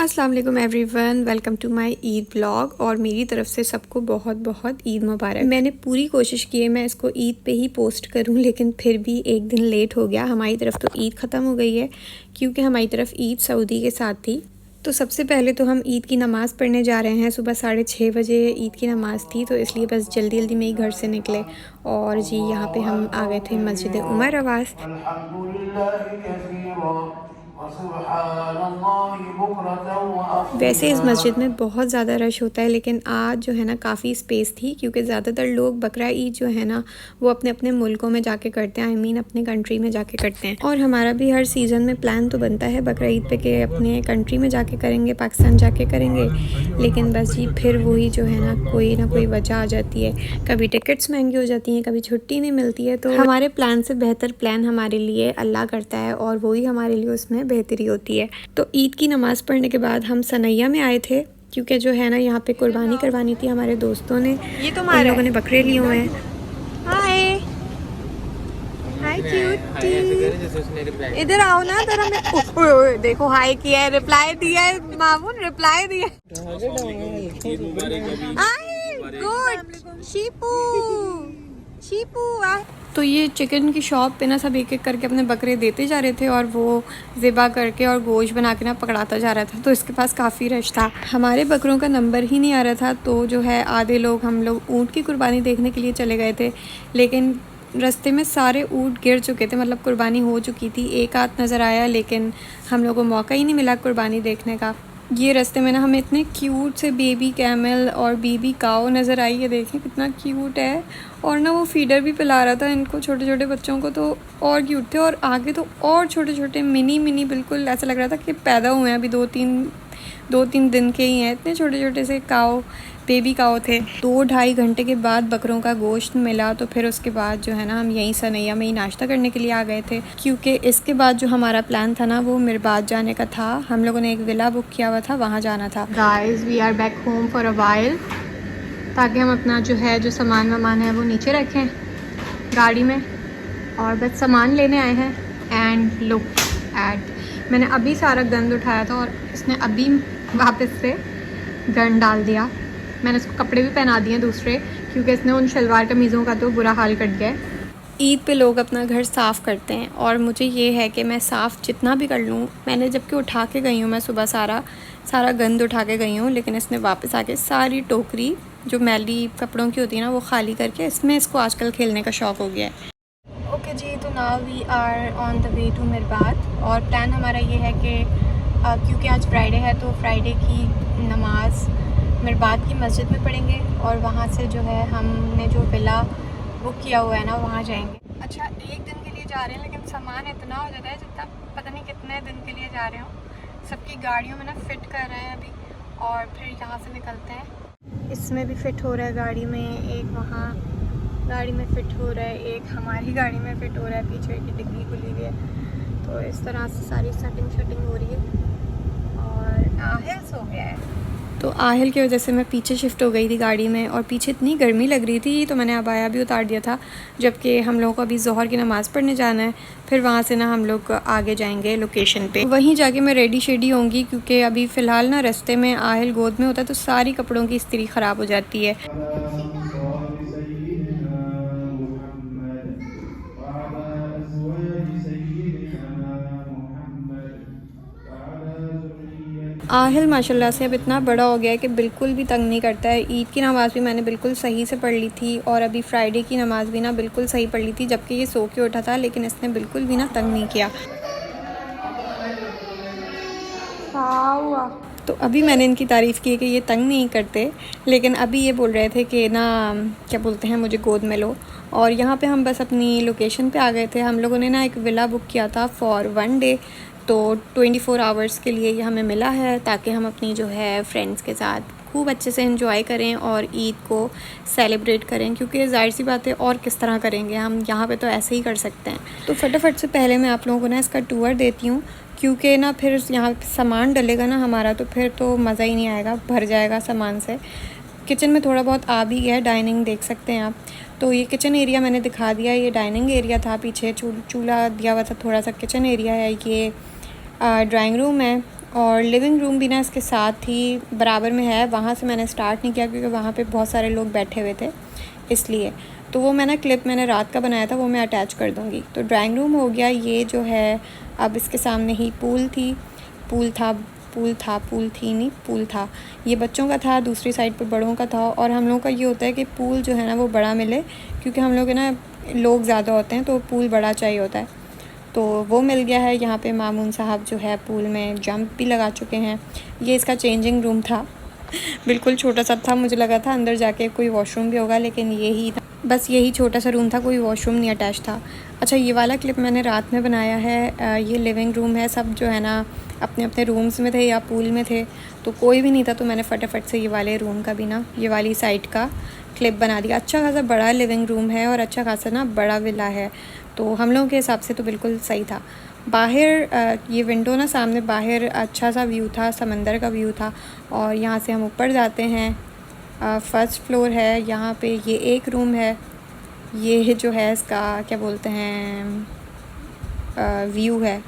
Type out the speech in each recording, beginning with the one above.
अस्सलाम वालेकुम everyone, welcome to my Eid blog. और मेरी तरफ से सबको बहुत बहुत ईद मुबारक। मैंने पूरी कोशिश की है मैं इसको ईद पे ही पोस्ट करूं, लेकिन फिर भी एक दिन लेट हो गया। हमारी तरफ तो ईद ख़त्म हो गई है क्योंकि हमारी तरफ ईद सऊदी के साथ थी। तो सबसे पहले तो हम ईद की नमाज़ पढ़ने जा रहे हैं। सुबह 6:30 बजे ईद की नमाज़ थी, तो इसलिए बस जल्दी जल्दी में ही घर से निकले। और जी यहाँ पे हम आ गए थे मस्जिद उमर अवास। वैसे इस मस्जिद में बहुत ज़्यादा रश होता है, लेकिन आज जो है ना काफ़ी स्पेस थी क्योंकि ज़्यादातर लोग बकरा ईद जो है ना वो अपने अपने मुल्कों में जाके करते हैं, अपने कंट्री में जाके करते हैं। और हमारा भी हर सीज़न में प्लान तो बनता है बकरा ईद पे कि अपने कंट्री में जाके करेंगे, पाकिस्तान जाके करेंगे। लेकिन बस जी फिर वही जो है ना कोई वजह आ जाती है, कभी टिकट्स महंगी हो जाती हैं, कभी छुट्टी नहीं मिलती है। तो हमारे प्लान से बेहतर प्लान हमारे लिए अल्लाह करता है और वही हमारे लिए उसमें बेहतरी होती है। तो ईद की नमाज़ पढ़ने के बाद हम सनैया में आए थे क्योंकि जो है ना यहाँ पे कुर्बानी करवानी थी हमारे दोस्तों ने। ये तो उन लोगों ने बकरे लिए हुए हैं। हाय हाय क्यूटी, इधर आओ ना जरा। मैं देखो हाय किया है, रिप्लाई दिया है मामून, रिप्लाई दिया। गुड शीपू शीपू। तो ये चिकन की शॉप पे ना सब एक एक करके अपने बकरे देते जा रहे थे और वो ज़िबा करके और गोश्त बना के ना पकड़ाता जा रहा था। तो इसके पास काफ़ी रश था, हमारे बकरों का नंबर ही नहीं आ रहा था। तो जो है आधे लोग हम लोग ऊँट की कुर्बानी देखने के लिए चले गए थे, लेकिन रास्ते में सारे ऊँट गिर चुके थे, मतलब कुर्बानी हो चुकी थी। एक आध नज़र आया, लेकिन हम लोगों को मौका ही नहीं मिला कुर्बानी देखने का। ये रास्ते में ना हमें इतने क्यूट से बेबी कैमल और बेबी काओ नज़र आई है, देखें कितना क्यूट है। और ना वो फीडर भी पिला रहा था इनको, छोटे छोटे बच्चों को, तो और क्यूट थे। और आगे तो और छोटे छोटे मिनी बिल्कुल ऐसा लग रहा था कि पैदा हुए हैं अभी, दो तीन दिन के ही हैं। इतने छोटे छोटे से काओ, बेबी काओ थे। 2-2.5 घंटे के बाद बकरों का गोश्त मिला, तो फिर उसके बाद जो है ना हम यहीं सनैया में ही नाश्ता करने के लिए आ गए थे क्योंकि इसके बाद जो हमारा प्लान था ना वो मिरबात जाने का था। हम लोगों ने एक विला बुक किया हुआ था, वहाँ जाना था। Guys we are back home for a while, ताकि हम अपना जो सामान वामान है वो नीचे रखें गाड़ी में, और बस सामान लेने आए हैं। एंड लुक एट, मैंने अभी सारा गंद उठाया था और इसने अभी वापस से गंद डाल दिया। मैंने इसको कपड़े भी पहना दिए दूसरे क्योंकि इसने उन शलवार कमीज़ों का तो बुरा हाल कर दिया है। ईद पे लोग अपना घर साफ़ करते हैं और मुझे ये है कि मैं साफ़ जितना भी कर लूँ, मैंने जबकि उठा के गई हूँ, मैं सुबह सारा गंद उठा के गई हूँ, लेकिन इसने वापस आके सारी टोकरी जो मैली कपड़ों की होती है ना वो खाली करके इसको आजकल खेलने का शौक़ हो गया है। ओके जी, तो now we are on the way to Mirbat. और प्लान हमारा ये है कि क्योंकि आज फ्राइडे है तो फ्राइडे की नमाज़ मिरबात की मस्जिद में पढ़ेंगे और वहाँ से जो है हमने जो विला बुक किया हुआ है ना वहाँ जाएंगे। अच्छा, एक दिन के लिए जा रहे हैं, लेकिन सामान इतना हो जाता है जितना पता नहीं कितने दिन के लिए जा रहे हो। सबकी गाड़ियों में ना फ़िट कर रहे हैं अभी, और फिर यहाँ से निकलते हैं। इसमें भी फ़िट हो रहा है गाड़ी में, एक वहाँ गाड़ी में फ़िट हो रहा है, एक हमारी गाड़ी में फ़िट हो रहा है, पीछे की डिग्गी खुली हुई है। तो इस तरह से सारी सेटिंग हो रही है। और आहिल सो गया है, तो आहिल की वजह से मैं पीछे शिफ्ट हो गई थी गाड़ी में, और पीछे इतनी गर्मी लग रही थी तो मैंने अबाया भी उतार दिया था। जबकि हम लोगों को अभी ज़ोहर की नमाज़ पढ़ने जाना है, फिर वहाँ से ना हम लोग आगे जाएंगे लोकेशन पे, वहीं जाके मैं रेडी शेडी होंगी क्योंकि अभी फ़िलहाल ना रास्ते में आहिल गोद में होता है तो सारी कपड़ों की इस्त्री ख़राब हो जाती है। आहिल माशाल्लाह से अब इतना बड़ा हो गया है कि बिल्कुल भी तंग नहीं करता है। ईद की नमाज़ भी मैंने बिल्कुल सही से पढ़ ली थी और अभी फ्राइडे की नमाज़ भी ना बिल्कुल सही पढ़ ली थी, जबकि ये सो के उठा था, लेकिन इसने बिल्कुल भी ना तंग नहीं किया। तो अभी मैंने इनकी तारीफ़ की है कि ये तंग नहीं करते, लेकिन अभी ये बोल रहे थे कि ना क्या बोलते हैं मुझे गोद में लो। और यहाँ पे हम बस अपनी लोकेशन पे आ गए थे। हम लोगों ने ना एक विला बुक किया था फॉर 1 डे, तो 24 आवर्स के लिए ये हमें मिला है ताकि हम अपनी जो है फ्रेंड्स के साथ खूब अच्छे से एंजॉय करें और ईद को सेलिब्रेट करें, क्योंकि ज़ाहिर सी बात है और किस तरह करेंगे हम, यहाँ पे तो ऐसे ही कर सकते हैं। तो फटाफट से पहले मैं आप लोगों को ना इसका टूर देती हूँ, क्योंकि ना फिर यहाँ सामान डलेगा ना हमारा, तो फिर तो मज़ा ही नहीं आएगा, भर जाएगा सामान से। किचन में थोड़ा बहुत आ भी गया है, डाइनिंग देख सकते हैं आप। तो ये किचन एरिया मैंने दिखा दिया, ये डाइनिंग एरिया था, पीछे चूल्हा दिया हुआ था, थोड़ा सा किचन एरिया है, ये ड्राइंग रूम है और लिविंग रूम भी ना इसके साथ ही बराबर में है। वहाँ से मैंने स्टार्ट नहीं किया क्योंकि वहाँ पे बहुत सारे लोग बैठे हुए थे, इसलिए। तो वो क्लिप मैंने रात का बनाया था, वो मैं अटैच कर दूँगी। तो ड्राइंग रूम हो गया, ये जो है अब इसके सामने ही पूल था। ये बच्चों का था, दूसरी साइड पे बड़ों का था। और हम लोगों का ये होता है कि पूल जो है ना वो बड़ा मिले, क्योंकि हम लोग ना लोग ज़्यादा होते हैं तो पूल बड़ा चाहिए होता है। तो वो मिल गया है। यहाँ पे मामून साहब जो है पूल में जंप भी लगा चुके हैं। ये इसका चेंजिंग रूम था, बिल्कुल छोटा सा था, मुझे लगा था अंदर जाके कोई वॉशरूम भी होगा, लेकिन यही था, बस यही छोटा सा रूम था, कोई वॉशरूम नहीं अटैच था। अच्छा, ये वाला क्लिप मैंने रात में बनाया है। ये लिविंग रूम है, सब जो है ना अपने अपने रूम्स में थे या पूल में थे, तो कोई भी नहीं था, तो मैंने फटाफट से ये वाले रूम का भी ना, ये वाली साइड का क्लिप बना दिया। अच्छा खासा बड़ा लिविंग रूम है और अच्छा खासा ना बड़ा विला है, तो हम लोगों के हिसाब से तो बिल्कुल सही था। बाहर ये विंडो ना सामने बाहर अच्छा सा व्यू था, समंदर का व्यू था। और यहाँ से हम ऊपर जाते हैं, फर्स्ट फ्लोर है, यहाँ पे ये एक रूम है। ये जो है इसका क्या बोलते हैं, व्यू है,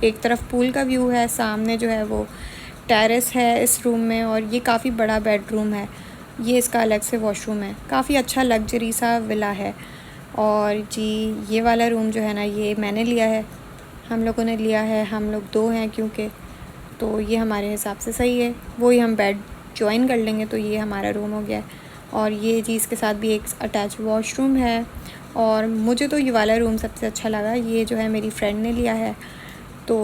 एक तरफ पूल का व्यू है, सामने जो है वो टेरेस है इस रूम में। और ये काफ़ी बड़ा बेडरूम है, ये इसका अलग से वॉशरूम है, काफ़ी अच्छा लग्जरी सा विला है। और जी ये वाला रूम जो है ना ये मैंने लिया है, हम लोगों ने लिया है, हम लोग 2 हैं क्योंकि, तो ये हमारे हिसाब से सही है। वही हम बेड ज्वाइन कर लेंगे तो ये हमारा रूम हो गया है। और ये जी इसके साथ भी एक अटैच वॉशरूम है। और मुझे तो ये वाला रूम सबसे अच्छा लगा, ये जो है मेरी फ्रेंड ने लिया है, तो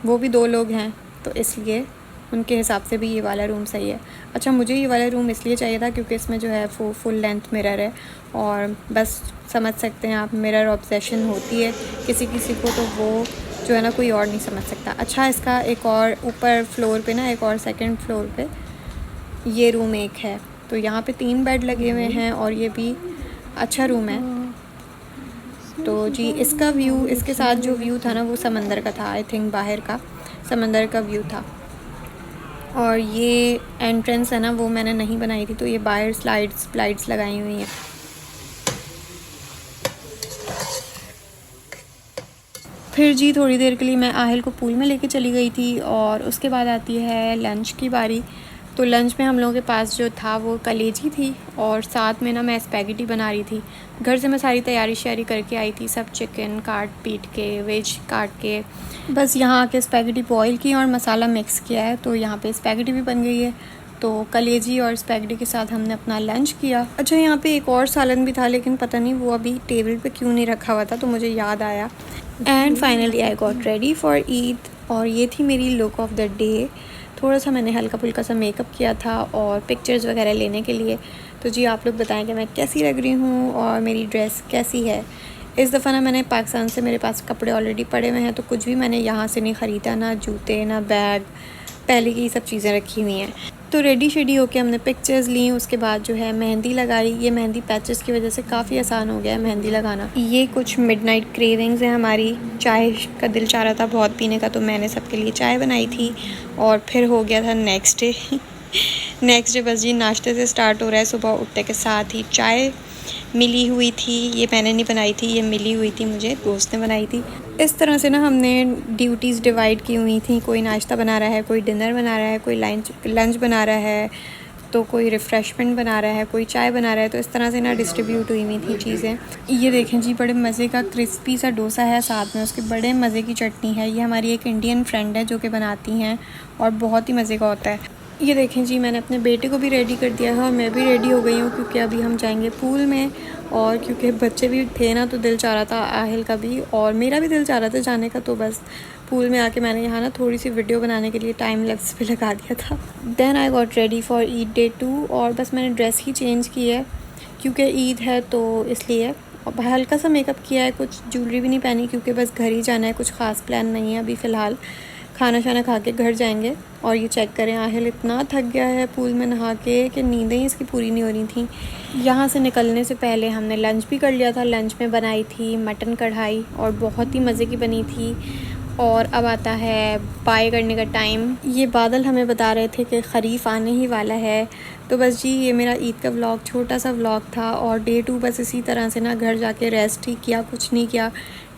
वो भी 2 लोग हैं, तो इसलिए उनके हिसाब से भी ये वाला रूम सही है। अच्छा, मुझे ये वाला रूम इसलिए चाहिए था क्योंकि इसमें जो है वो फुल लेंथ मिरर है, और बस समझ सकते हैं आप, मिरर ऑब्सेशन होती है किसी किसी को, तो वो जो है ना कोई और नहीं समझ सकता। अच्छा, इसका एक और ऊपर फ्लोर पे ना, एक और सेकंड फ्लोर पे ये रूम एक है, तो यहाँ पे 3 बेड लगे हुए हैं और ये भी अच्छा रूम है। तो जी इसका व्यू, इसके साथ जो व्यू था ना वो समंदर का था, आई थिंक बाहर का समंदर का व्यू था। और ये एंट्रेंस है ना वो मैंने नहीं बनाई थी, तो ये बाहर स्लाइड्स लगाई हुई हैं। फिर जी थोड़ी देर के लिए मैं आहिल को पूल में लेके चली गई थी, और उसके बाद आती है लंच की बारी। तो लंच में हम लोगों के पास जो था वो कलेजी थी, और साथ में ना मैं स्पैगेटी बना रही थी। घर से मैं सारी तैयारी श्यारी करके आई थी, सब चिकन काट पीट के, वेज काट के, बस यहाँ आके स्पैगेटी बॉईल की और मसाला मिक्स किया है, तो यहाँ पे स्पैगेटी भी बन गई है। तो कलेजी और स्पैगेटी के साथ हमने अपना लंच किया। अच्छा, यहाँ पे एक और सालन भी था, लेकिन पता नहीं वो अभी टेबल पे क्यों नहीं रखा हुआ था, तो मुझे याद आया। And finally I got ready for Eid, और ये थी मेरी लुक ऑफ द डे। थोड़ा सा मैंने हल्का फुल्का सा मेकअप किया था और पिक्चर्स वगैरह लेने के लिए। तो जी आप लोग बताएं कि मैं कैसी लग रही हूँ और मेरी ड्रेस कैसी है। इस दफ़ा ना मैंने पाकिस्तान से, मेरे पास कपड़े ऑलरेडी पड़े हुए हैं, तो कुछ भी मैंने यहाँ से नहीं ख़रीदा, ना जूते ना बैग, पहले की सब चीज़ें रखी हुई हैं। तो रेडी शेडी होके हमने पिक्चर्स ली, उसके बाद जो है मेहंदी लगाई। ये मेहंदी पैचेस की वजह से काफ़ी आसान हो गया है मेहंदी लगाना। ये कुछ मिडनाइट क्रेविंग्स हैं हमारी, चाय का दिल चाह रहा था बहुत पीने का, तो मैंने सबके लिए चाय बनाई थी। और फिर हो गया था नेक्स्ट डे बस जी नाश्ते से स्टार्ट हो रहा है। सुबह उठने के साथ ही चाय मिली हुई थी, ये मैंने नहीं बनाई थी, ये मिली हुई थी मुझे, दोस्त ने बनाई थी। इस तरह से ना हमने ड्यूटीज़ डिवाइड की हुई थी, कोई नाश्ता बना रहा है, कोई डिनर बना रहा है, कोई लंच बना रहा है, तो कोई रिफ़्रेशमेंट बना रहा है, कोई चाय बना रहा है। तो इस तरह से ना डिस्ट्रीब्यूट हुई हुई थी चीज़ें। ये देखें जी, बड़े मज़े का क्रिस्पी सा डोसा है, साथ में उसके बड़े मज़े की चटनी है। ये हमारी एक इंडियन फ्रेंड है जो कि बनाती हैं, और बहुत ही मज़े का होता है। ये देखें जी, मैंने अपने बेटे को भी रेडी कर दिया है और मैं भी रेडी हो गई हूँ, क्योंकि अभी हम जाएंगे पूल में। और क्योंकि बच्चे भी थे ना, तो दिल चाह रहा था, आहिल का भी और मेरा भी दिल चाह रहा था जाने का, तो बस पूल में आके मैंने यहाँ ना थोड़ी सी वीडियो बनाने के लिए टाइम लैप्स पे लगा दिया था। Then I got ready for Eid day 2, और बस मैंने ड्रेस ही चेंज की है क्योंकि ईद है तो इसलिए। और हल्का सा मेकअप किया है, कुछ ज्वेलरी भी नहीं पहनी क्योंकि बस घर ही जाना है, कुछ ख़ास प्लान नहीं है अभी फ़िलहाल। खाना शाना खा के घर जाएंगे। और ये चेक करें, आहिल इतना थक गया है पूल में नहा के कि नींदें ही इसकी पूरी नहीं हो रही थी। यहाँ से निकलने से पहले हमने लंच भी कर लिया था। लंच में बनाई थी मटन कढ़ाई और बहुत ही मज़े की बनी थी। और अब आता है बाय करने का टाइम। ये बादल हमें बता रहे थे कि ख़रीफ़ आने ही वाला है। तो बस जी, ये मेरा ईद का व्लॉग, छोटा सा व्लॉग था। और डे 2 बस इसी तरह से ना घर जाके रेस्ट ही किया, कुछ नहीं किया।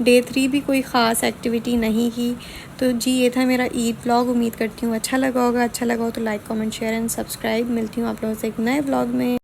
डे 3 भी कोई ख़ास एक्टिविटी नहीं की। तो जी, ये था मेरा ईद व्लॉग। उम्मीद करती हूँ अच्छा लगा होगा। अच्छा लगा हो तो like, comment, share and subscribe. मिलती हूँ आप लोगों से एक नए व्लॉग में।